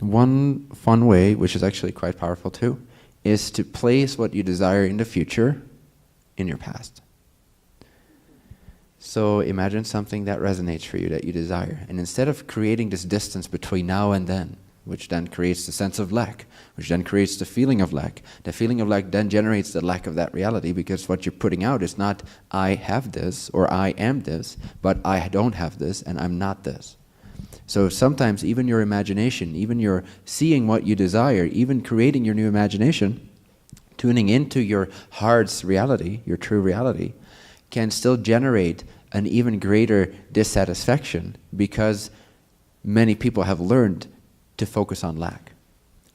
One fun way, which is actually quite powerful too, is to place what you desire in the future in your past. So imagine something that resonates for you, that you desire. And instead of creating this distance between now and then, which then creates the sense of lack, which then creates the feeling of lack then generates the lack of that reality, because what you're putting out is not, I have this or I am this, but I don't have this and I'm not this. So sometimes even your imagination, even your seeing what you desire, even creating your new imagination, tuning into your heart's reality, your true reality, can still generate an even greater dissatisfaction, because many people have learned to focus on lack.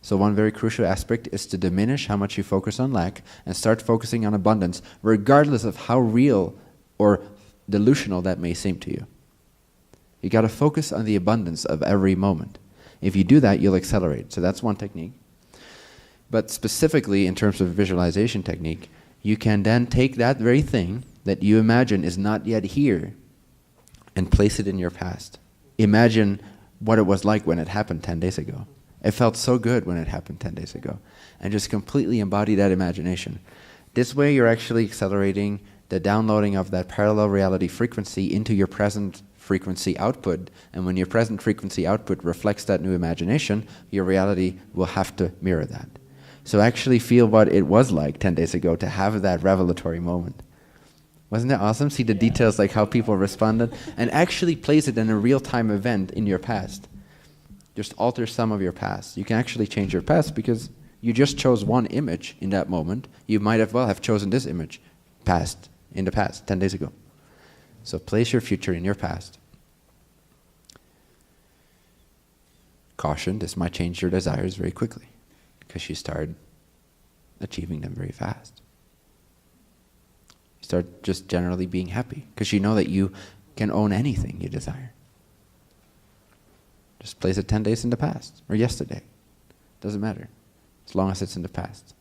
So one very crucial aspect is to diminish how much you focus on lack and start focusing on abundance, regardless of how real or delusional that may seem to you. You got to focus on the abundance of every moment. If you do that, you'll accelerate. So that's one technique. But specifically in terms of visualization technique, you can then take that very thing that you imagine is not yet here and place it in your past. Imagine what it was like when it happened 10 days ago. It felt so good when it happened 10 days ago. And just completely embody that imagination. This way you're actually accelerating the downloading of that parallel reality frequency into your present frequency output. And when your present frequency output reflects that new imagination, your reality will have to mirror that. So actually feel what it was like 10 days ago to have that revelatory moment. Wasn't that awesome? See the details, like how people responded, and actually place it in a real-time event in your past. Just alter some of your past. You can actually change your past because you just chose one image in that moment. You might as well have chosen this image in the past, 10 days ago. So place your future in your past. Caution, this might change your desires very quickly because you start achieving them very fast. Start just generally being happy because you know that you can own anything you desire. Just place it 10 days in the past or yesterday. Doesn't matter, as long as it's in the past.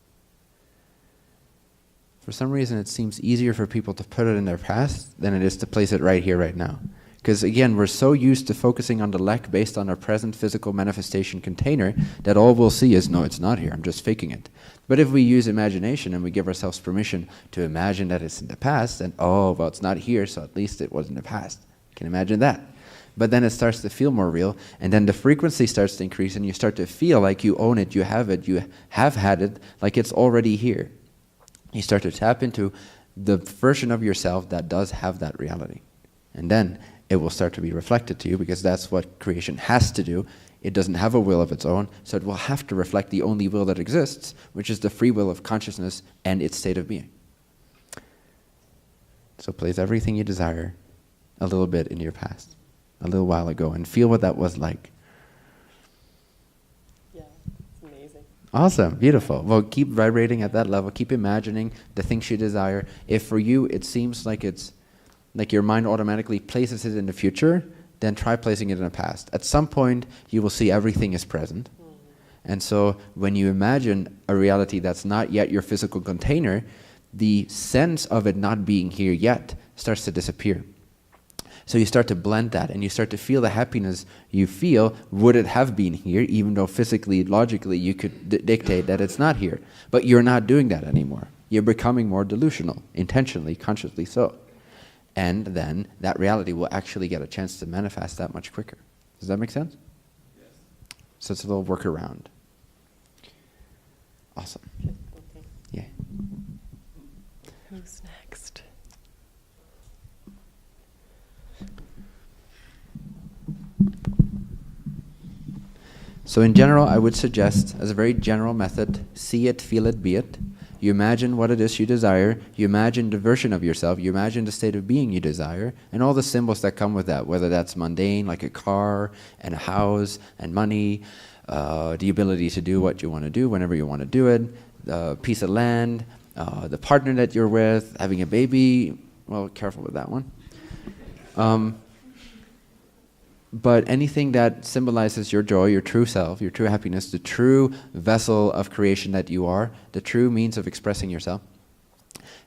For some reason, it seems easier for people to put it in their past than it is to place it right here, right now. Because again, we're so used to focusing on the lack based on our present physical manifestation container that all we'll see is, no, it's not here, I'm just faking it. But if we use imagination and we give ourselves permission to imagine that it's in the past, then, oh, well, it's not here, so at least it was in the past. You can imagine that. But then it starts to feel more real, and then the frequency starts to increase, and you start to feel like you own it, you have had it, like it's already here. You start to tap into the version of yourself that does have that reality. And then it will start to be reflected to you, because that's what creation has to do. It doesn't have a will of its own, so it will have to reflect the only will that exists, which is the free will of consciousness and its state of being. So place everything you desire a little bit in your past, a little while ago, and feel what that was like. Yeah, it's amazing. Awesome, beautiful. Well, keep vibrating at that level. Keep imagining the things you desire. If for you it seems like it's like your mind automatically places it in the future, then try placing it in the past. At some point, you will see everything is present. And so when you imagine a reality that's not yet your physical container, the sense of it not being here yet starts to disappear. So you start to blend that, and you start to feel the happiness you feel would it have been here, even though physically, logically, you could dictate that it's not here. But you're not doing that anymore. You're becoming more delusional, intentionally, consciously so. And then that reality will actually get a chance to manifest that much quicker. Does that make sense? Yes. So it's a little workaround. Awesome. Okay. Yeah. Who's next? So in general, I would suggest, as a very general method, see it, feel it, be it. You imagine what it is you desire, you imagine the version of yourself, you imagine the state of being you desire, and all the symbols that come with that, whether that's mundane, like a car, and a house, and money, the ability to do what you want to do whenever you want to do it, a piece of land, the partner that you're with, having a baby. Well, careful with that one. But anything that symbolizes your joy, your true self, your true happiness, the true vessel of creation that you are, the true means of expressing yourself,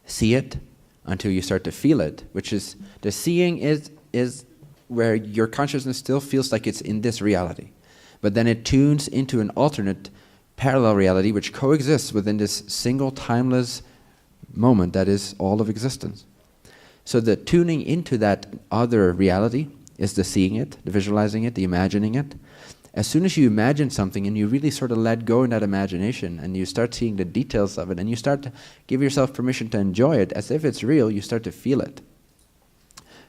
see it until you start to feel it, which is, the seeing is where your consciousness still feels like it's in this reality. But then it tunes into an alternate parallel reality which coexists within this single timeless moment that is all of existence. So the tuning into that other reality is the seeing it, the visualizing it, the imagining it. As soon as you imagine something and you really sort of let go in that imagination and you start seeing the details of it and you start to give yourself permission to enjoy it as if it's real, you start to feel it.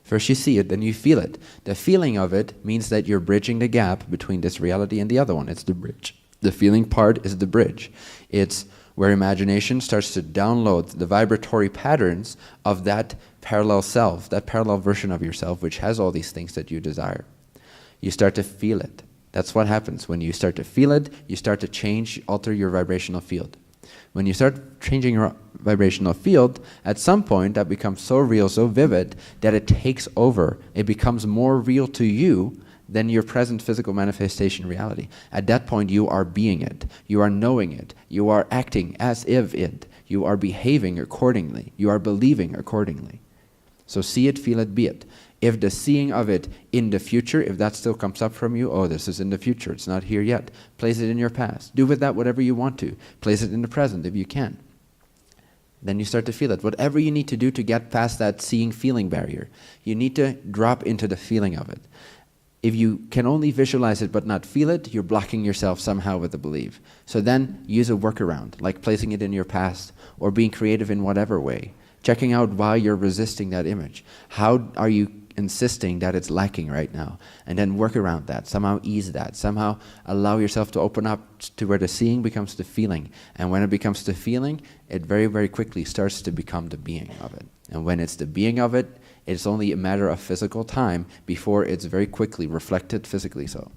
First you see it, then you feel it. The feeling of it means that you're bridging the gap between this reality and the other one. It's the bridge. The feeling part is the bridge. It's where imagination starts to download the vibratory patterns of that parallel self, that parallel version of yourself, which has all these things that you desire. You start to feel it. That's what happens. When you start to feel it, you start to change, alter your vibrational field. When you start changing your vibrational field, at some point that becomes so real, so vivid, that it takes over. It becomes more real to you than your present physical manifestation reality. At that point, you are being it. You are knowing it. You are acting as if it. You are behaving accordingly. You are believing accordingly. So see it, feel it, be it. If the seeing of it in the future, if that still comes up from you, oh, this is in the future, it's not here yet. Place it in your past. Do with that whatever you want to. Place it in the present if you can. Then you start to feel it. Whatever you need to do to get past that seeing-feeling barrier, you need to drop into the feeling of it. If you can only visualize it but not feel it, you're blocking yourself somehow with the belief. So then use a workaround, like placing it in your past or being creative in whatever way. Checking out why you're resisting that image. How are you insisting that it's lacking right now? And then work around that, somehow ease that, somehow allow yourself to open up to where the seeing becomes the feeling. And when it becomes the feeling, it very, very quickly starts to become the being of it. And when it's the being of it, it's only a matter of physical time before it's very quickly reflected physically so.